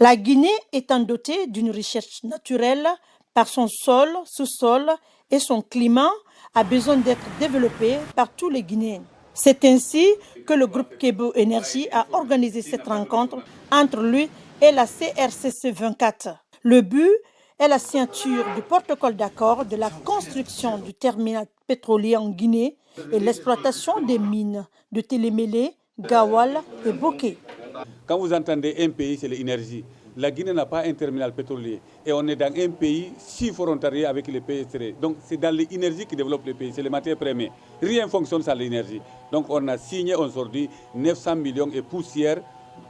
La Guinée étant dotée d'une richesse naturelle par son sol, sous-sol et son climat, a besoin d'être développée par tous les Guinéens. C'est ainsi que le groupe Kebo Energy a organisé cette rencontre entre lui et la CRCC 24. Le but est la signature du protocole d'accord de la construction du terminal pétrolier en Guinée et l'exploitation des mines de Télémélé, Gawal et Boké. Quand vous entendez un pays, c'est l'énergie. La Guinée n'a pas un terminal pétrolier. Et on est dans un pays si frontalier avec les pays extérieurs. Donc c'est dans l'énergie qui développe le pays, c'est les matières premières. Rien ne fonctionne sans l'énergie. Donc on a signé aujourd'hui 900 millions et poussière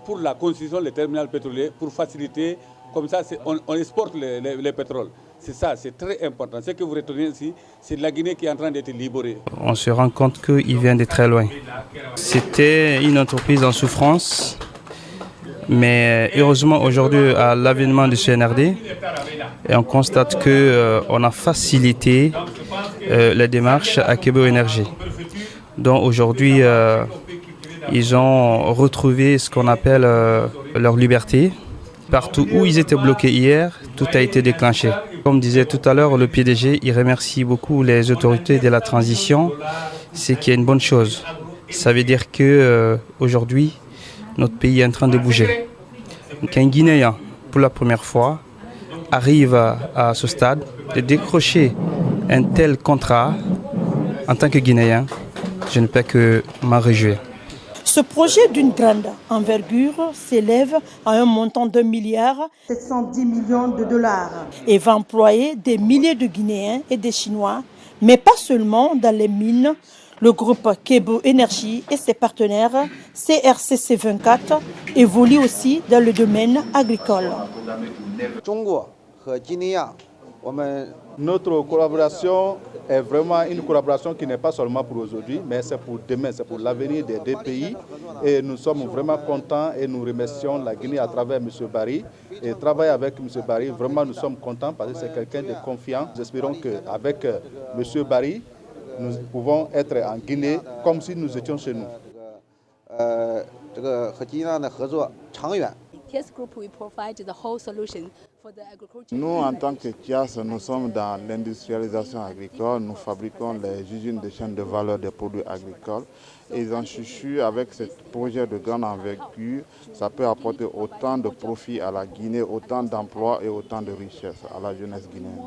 pour la construction du terminal pétrolier, pour faciliter, comme ça on exporte le pétrole. C'est ça, c'est très important. Ce que vous retenez ici, c'est la Guinée qui est en train d'être libérée. On se rend compte qu'il vient de très loin. C'était une entreprise en souffrance. Mais heureusement, aujourd'hui, à l'avènement du CNRD, et on constate qu'on a facilité les démarches à Kebo Energy. Donc aujourd'hui, ils ont retrouvé ce qu'on appelle leur liberté. Partout où ils étaient bloqués hier, tout a été déclenché. Comme disait tout à l'heure le PDG, il remercie beaucoup les autorités de la transition. C'est qu'il y a une bonne chose. Ça veut dire qu'aujourd'hui, notre pays est en train de bouger. Qu'un Guinéen, pour la première fois, arrive à ce stade de décrocher un tel contrat en tant que Guinéen, je ne peux que m'en réjouir. Ce projet d'une grande envergure s'élève à un montant d'1,710 milliard de dollars et va employer des milliers de Guinéens et des Chinois, mais pas seulement dans les mines. Le groupe Kebo Energy et ses partenaires CRCC 24 évoluent aussi dans le domaine agricole. Notre collaboration est vraiment une collaboration qui n'est pas seulement pour aujourd'hui, mais c'est pour demain, c'est pour l'avenir des deux pays. Et nous sommes vraiment contents et nous remercions la Guinée à travers M. Barry. Et travailler avec M. Barry, vraiment nous sommes contents parce que c'est quelqu'un de confiant. Nous espérons qu'avec M. Barry, nous pouvons être en Guinée comme si nous étions chez nous. TIAS Group will provide the whole solution for the agriculture. Nous, en tant que TIAS, nous sommes dans l'industrialisation agricole. Nous fabriquons les usines de chaîne de valeur des produits agricoles. Et j'en suis sûr, avec ce projet de grande envergure, ça peut apporter autant de profits à la Guinée, autant d'emplois et autant de richesses à la jeunesse guinéenne.